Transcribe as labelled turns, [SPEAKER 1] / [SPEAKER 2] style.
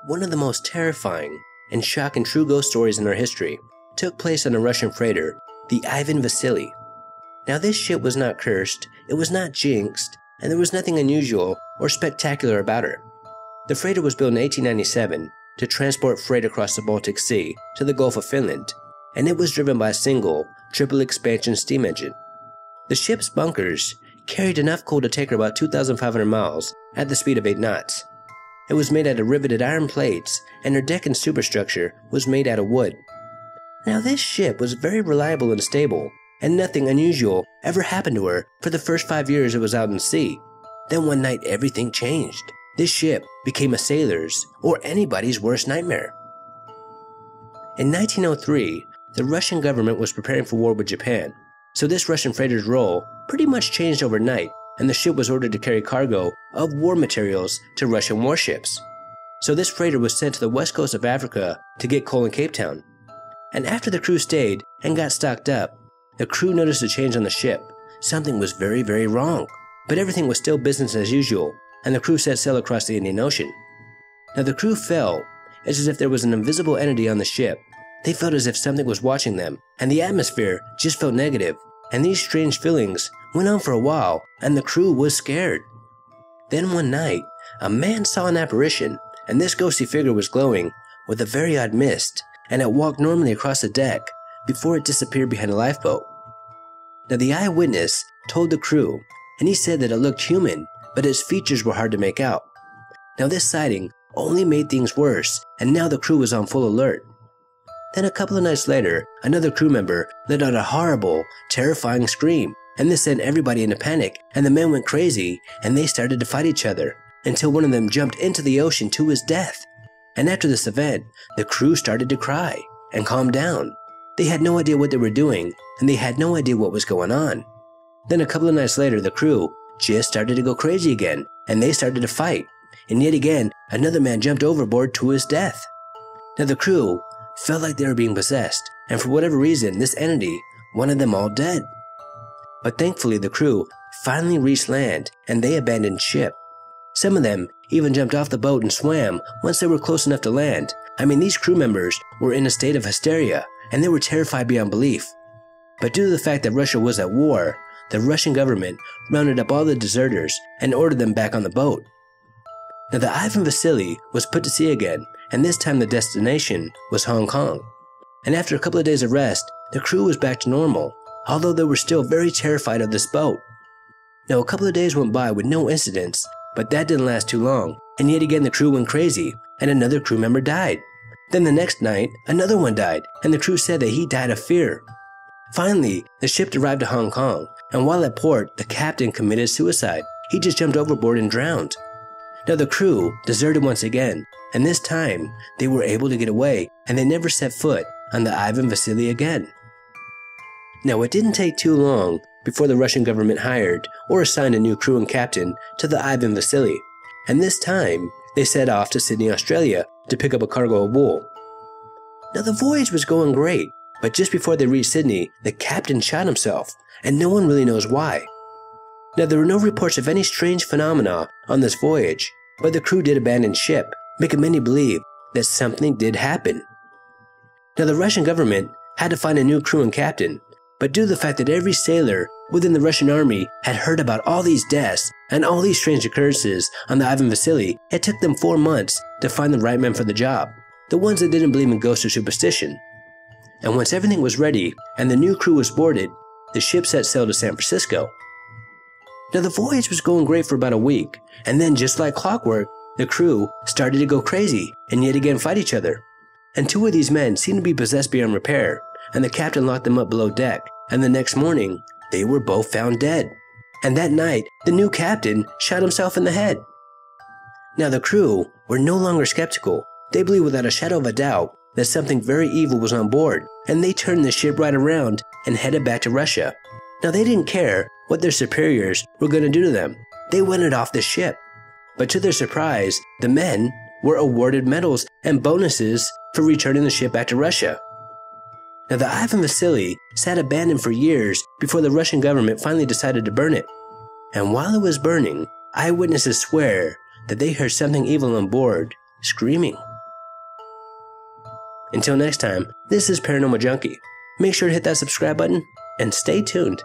[SPEAKER 1] One of the most terrifying and shocking true ghost stories in our history took place on a Russian freighter, the Ivan Vassili. Now this ship was not cursed, it was not jinxed, and there was nothing unusual or spectacular about her. The freighter was built in 1897 to transport freight across the Baltic Sea to the Gulf of Finland, and it was driven by a single, triple expansion steam engine. The ship's bunkers carried enough coal to take her about 2,500 miles at the speed of 8 knots. It was made out of riveted iron plates, and her deck and superstructure was made out of wood. Now this ship was very reliable and stable, and nothing unusual ever happened to her for the first 5 years it was out in sea. Then one night everything changed. This ship became a sailor's or anybody's worst nightmare. In 1903, the Russian government was preparing for war with Japan, so this Russian freighter's role pretty much changed overnight, and the ship was ordered to carry cargo of war materials to Russian warships. So this freighter was sent to the west coast of Africa to get coal in Cape Town. And after the crew stayed and got stocked up, the crew noticed a change on the ship. Something was very, very wrong, but everything was still business as usual, and the crew set sail across the Indian Ocean. Now the crew felt as if there was an invisible entity on the ship. They felt as if something was watching them, and the atmosphere just felt negative, and these strange feelings went on for a while, and the crew was scared. Then one night, a man saw an apparition, and this ghostly figure was glowing with a very odd mist, and it walked normally across the deck before it disappeared behind a lifeboat. Now the eyewitness told the crew, and he said that it looked human, but its features were hard to make out. Now this sighting only made things worse, and now the crew was on full alert. Then a couple of nights later, another crew member let out a horrible, terrifying scream, and this sent everybody into panic, and the men went crazy, and they started to fight each other, until one of them jumped into the ocean to his death. And after this event, the crew started to cry, and calm down. They had no idea what they were doing, and they had no idea what was going on. Then a couple of nights later, the crew just started to go crazy again, and they started to fight, and yet again, another man jumped overboard to his death. Now the crew felt like they were being possessed, and for whatever reason, this entity wanted them all dead. But thankfully, the crew finally reached land, and they abandoned ship. Some of them even jumped off the boat and swam once they were close enough to land. I mean, these crew members were in a state of hysteria, and they were terrified beyond belief. But due to the fact that Russia was at war, the Russian government rounded up all the deserters and ordered them back on the boat. Now the Ivan Vassili was put to sea again, and this time the destination was Hong Kong. And after a couple of days of rest, the crew was back to normal, although they were still very terrified of this boat. Now a couple of days went by with no incidents, but that didn't last too long, and yet again the crew went crazy, and another crew member died. Then the next night, another one died, and the crew said that he died of fear. Finally, the ship arrived to Hong Kong, and while at port, the captain committed suicide. He just jumped overboard and drowned. Now the crew deserted once again, and this time they were able to get away, and they never set foot on the Ivan Vassili again. Now it didn't take too long before the Russian government hired or assigned a new crew and captain to the Ivan Vassili, and this time they set off to Sydney, Australia to pick up a cargo of wool. Now the voyage was going great, but just before they reached Sydney, the captain shot himself, and no one really knows why. Now there were no reports of any strange phenomena on this voyage, but the crew did abandon ship, making many believe that something did happen. Now the Russian government had to find a new crew and captain, but due to the fact that every sailor within the Russian army had heard about all these deaths and all these strange occurrences on the Ivan Vassili, it took them 4 months to find the right men for the job, the ones that didn't believe in ghosts or superstition. And once everything was ready and the new crew was boarded, the ship set sail to San Francisco. Now the voyage was going great for about a week, and then just like clockwork, the crew started to go crazy and yet again fight each other. And 2 of these men seemed to be possessed beyond repair, and the captain locked them up below deck, and the next morning, they were both found dead. And that night, the new captain shot himself in the head. Now the crew were no longer skeptical. They believed without a shadow of a doubt that something very evil was on board, and they turned the ship right around and headed back to Russia. Now they didn't care what their superiors were going to do to them. They wanted off the ship. But to their surprise, the men were awarded medals and bonuses for returning the ship back to Russia. Now the Ivan Vassili sat abandoned for years before the Russian government finally decided to burn it. And while it was burning, eyewitnesses swear that they heard something evil on board screaming. Until next time, this is Paranormal Junkie. Make sure to hit that subscribe button and stay tuned.